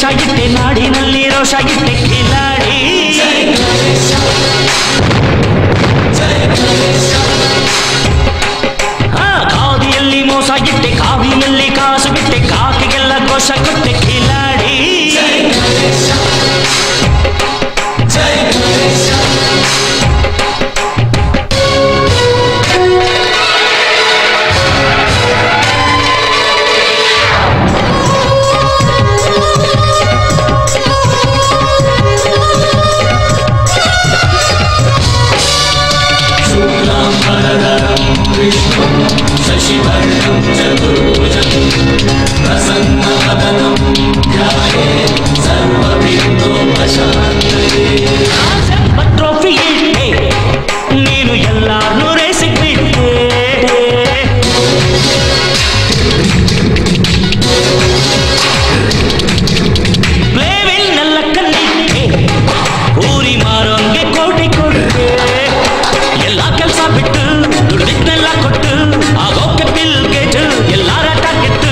ವೇಷ ಇಟ್ಟೆ ನಾಡಿನಲ್ಲಿ ರೋಷ ಇಟ್ಟೆ ಕಿಲಾಡಿ ಕಾದಿಯಲ್ಲಿ ಮೋಸ ಇಟ್ಟೆ ಕಾವಿಯಲ್ಲಿ ಕಾಸು ಬಿಟ್ಟೆ ಕಾಕಿಗೆಲ್ಲ ಘೋಷ ಕೊಟ್ಟೆ ಕಿಲಾಡಿ शशिवर्णं चतुर्भुजं प्रसन्नवदनं ध्यायेत् सर्वविघ्नोपशान्तये ट्रोफी इट्टे ನೀನು ಎಲ್ಲಾರ್ನೂ ರೇಸಿಬಿಟ್ಟೆ ಪ್ಲೇವಿಲ್ನೆಲ್ಲ ಕಣ್ಣಿಟ್ಟೆ ಊರಿ ಮಾರೋನ್ಗೆ ಕೋಟಿ ಕೊಟ್ಟೆ ಎಲ್ಲ ಕೆಲಸ ಬಿಟ್ಟು ದುಡ್ಡಿದ್ನೆಲ್ಲ ಕೊಟ್ಟು ಆಗೋಕೆ ಬಿಲ್ ಗೇಟ್ ಎಲ್ಲಾರ ಟಾರ್ಗೆಟ್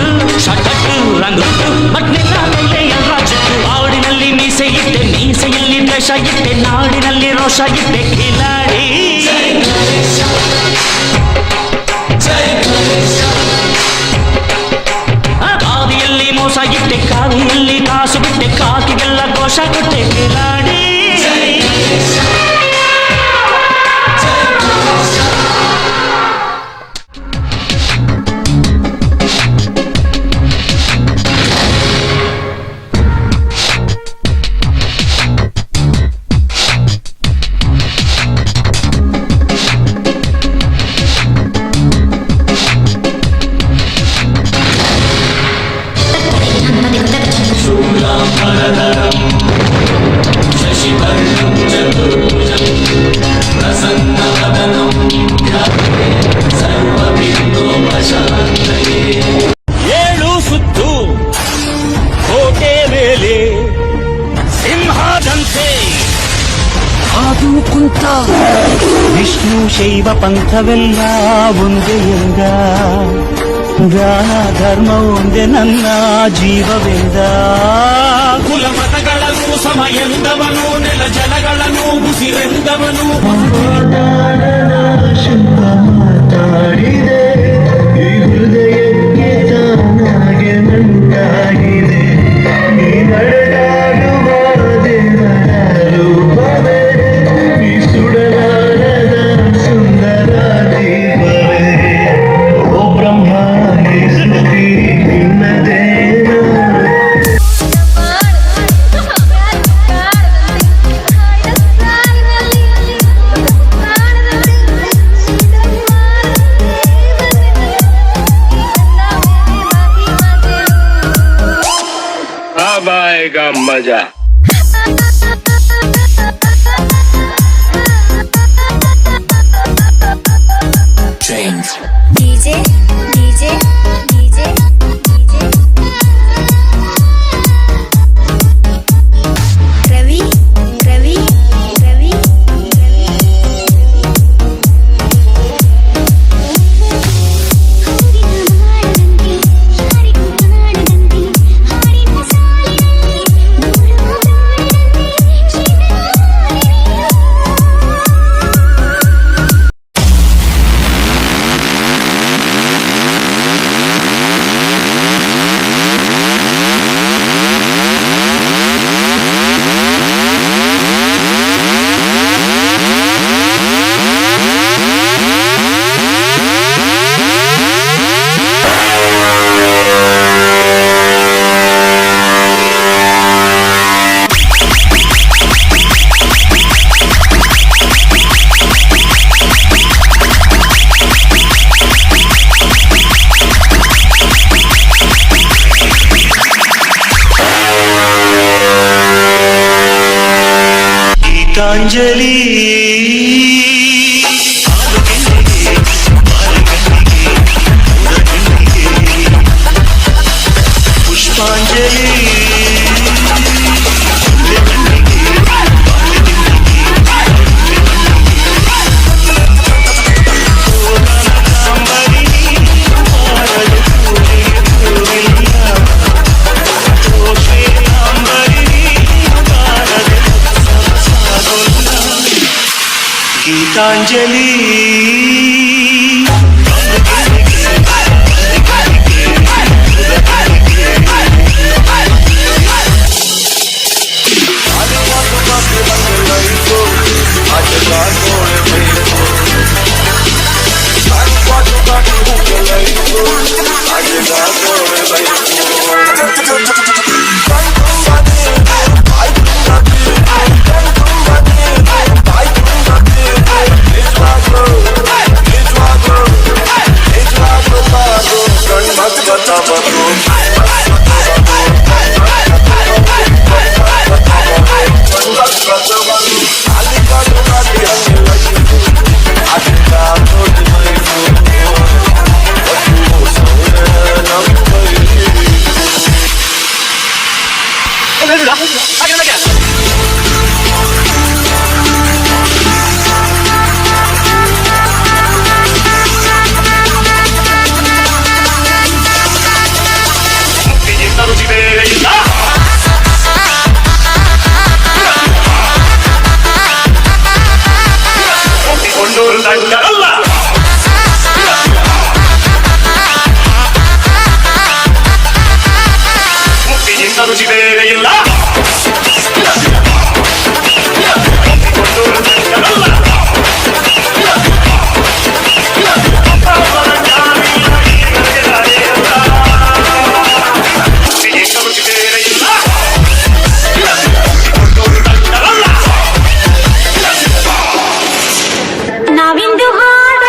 ಶಾರ್ಟ್ಕಟ್ ರಂಗುಟ್ಟು ಬಟ್ ನಿನ್ನ ಮೇಲೆ ಎಲ್ಲ ಚಿಟ್ಟು ಆವಡಿನಲ್ಲಿ ಮೀಸೆ ಇಟ್ಟೆ ಮೀಸೆಯಲ್ಲಿ ದ್ವೇಷ ಇಟ್ಟೆ ನಾಡಿನಲ್ಲಿ ರೋಷ ಇಟ್ಟೆ ಕಿಲಾಡಿ ಕಾವಿಯಲ್ಲಿ ಮೋಸ ಇಟ್ಟೆ ಕಾವಿಯಲ್ಲಿ ಕಾಸು ಬಿಟ್ಟೆ ಕಾಕಿಗೆಲ್ಲ ಘೋಷ ಕೊಟ್ಟೆ ಕಿಲಾಡಿ शशिवर्णं चतुर्भुजं प्रसन्नवदनं ध्यायेत् सर्वविघ्नोपशान्तये ಏಳು ಸುತ್ತು ಕೋಟೆ ಮೇಲೆ ಸಿಂಹದಂತೆ ಅದು ಕುಂತ ವಿಷ್ಣು ಶೈವ ಪಂಥವೆಲ್ಲ ಒಂದೇ ಎಂದ ದಾನ ಧರ್ಮ ಒಂದೇ ನನ್ನ ಜೀವವೆಂದ ಕುಲಮತಗಳನ್ನು ಸಮಯಂದವನು ನೆಲ ಜಲಗಳನ್ನು ಉಸಿರೆಂದವನು ಮಾತಾಡಿದೆ ಈ ಹೃದಯಕ್ಕೆ ತಾನಾಗೆ ನಂಟಾಗಿದೆ ಈ ನಡೆದಾಡುವ ದೇವರ ರೂಪವೇ ಈ ಸುಡಲಾರದ ಸುಂದರ ದೀಪವೇ ಓ ಬ್ರಹ್ಮ ಈ ಸೃಷ್ಟಿ ನಿನ್ನದೇನೋ अब आएगा मजा DJ DJ DJ DJ Ravi Ravi Ravi Ravi Gitanjali Pushpanjali Shrirama Gitanjali ರುಚಿ ಬೇರೆ ಇಲ್ಲ ನಾವಿಂದು ಹಾಡ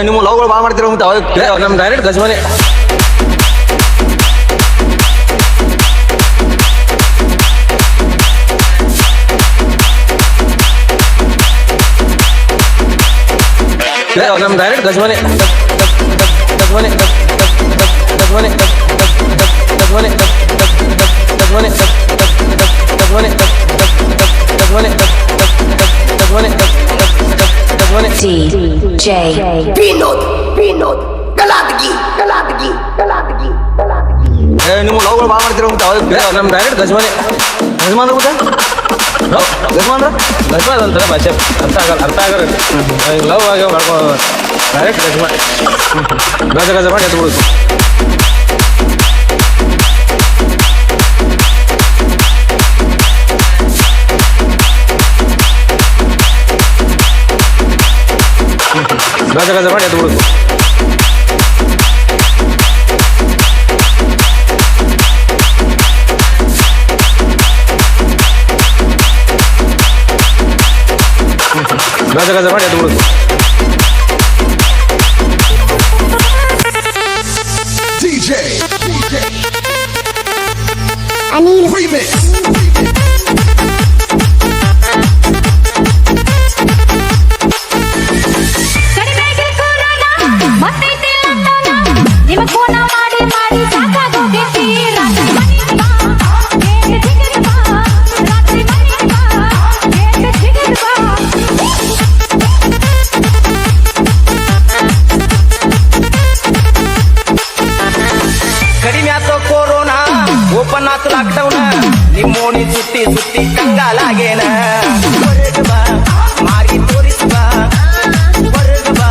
ನಿಮ್ಮ ಲವ್ಗಳು ಭಾಳ ಮಾಡ್ತಿರೋ ಅಂತ ಅವಾಗ ನಮ್ಮ ಡೈರೆಕ್ಟ್ ಗಜಮನೆ ನಮ್ಮ ಡೈರೆಕ್ಟ್ ಗಜಮನೆ ಗಜಮನೆ ಗಜಮನೆ ಗಜಮನೆ ಗಜಮನೆ ಗಜಮನೆ ಗಜಮನೆ ಗಜಮನೆ DJ ವಿನೋದ್ ಗಲಾಟಗಿ ನಿಮ್ಮ ಲವ್ಗಳು ಭಾಳ ಮಾಡ್ತಿರೋ ಅಂತ ಅವಾಗ ನಮ್ಮ ಡೈರೆಕ್ಟ್ ಗಜಮನೆ ಗಜಮಾನ್ ಊಟ ಗಜಮಾನ್ರ ಗಜಮಾನ್ ಅಂತಾರೆ ಭಾಷೆ ಅರ್ಥ ಆಗಲ್ಲ ಲವ್ ಆಗಿ ಮಾಡ್ಕೊ ಡೈರೆಕ್ಟ್ ಗಜಮಾನ್ ಗಜ ಮಾಡಿ ಎದ್ದು ಬಿಡುದು ಗಜ ಮಾಡಿ ಎದ್ದು ಬಿಡುದು ಗಜ ಮಾಡಿ ಎದ್ದು ಬಿಡುದು ಅನಿಲ್ ಸಾಲಾಗೇನ ಹೊರಗ ಬಾ ಮಾರಿ ತೋರಿಸ ಬಾ ಹೊರಗ ಬಾ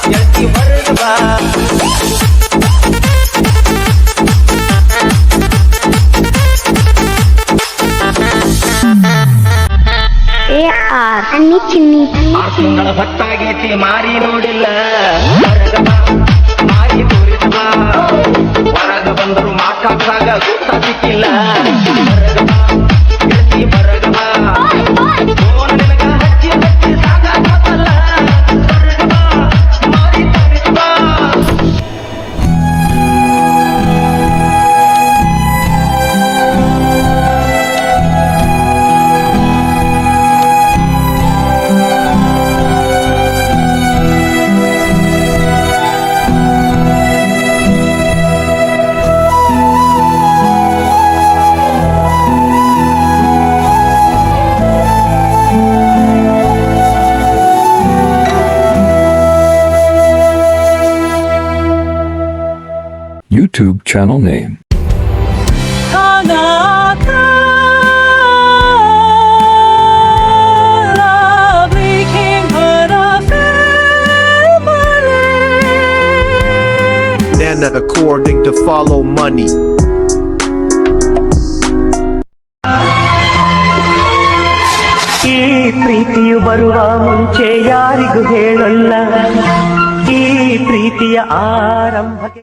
ಗೆಳತಿ ಹೊರಗ ಬಾ AR ಅನ್ನಿ ಚಿನ್ನಿ ತಿಂಗಳ ಹೊತ್ತಾಗೈತಿ ಮಾರಿ ನೋಡಿಲ್ಲ ಹೊರಗ ಬಾ ಮಾರಿ ತೋರಿಸ ಬಾ ಹೊರಗ ಬಂದರು ಮಾತಾಡ್ಸಾಗ ಗೊತ್ತಾಗಿಕ್ಕಿಲ್ಲ ಹೊರಗ ಬಾ ಗೆಳತಿ ಹೊರಗ ಬಾ ಫೋನ್ ನಿನಗ ಹಚ್ಚಿ ಹಚ್ಚಿ ಸಾಕಾಗೋತಲ್ಲ ಹೊರಗ ಬಾ ಮಾರಿ ತೋರಿಸ ಬಾ YouTube channel name. Nana according to follow money. ಈ ಪ್ರೀತಿಯು ಬರುವ ಮುಂಚೆ ಯಾರಿಗೂ ಹೇಳಲ್ಲ ಈ ಪ್ರೀತಿಯ ಆರಂಭಕ್ಕೆ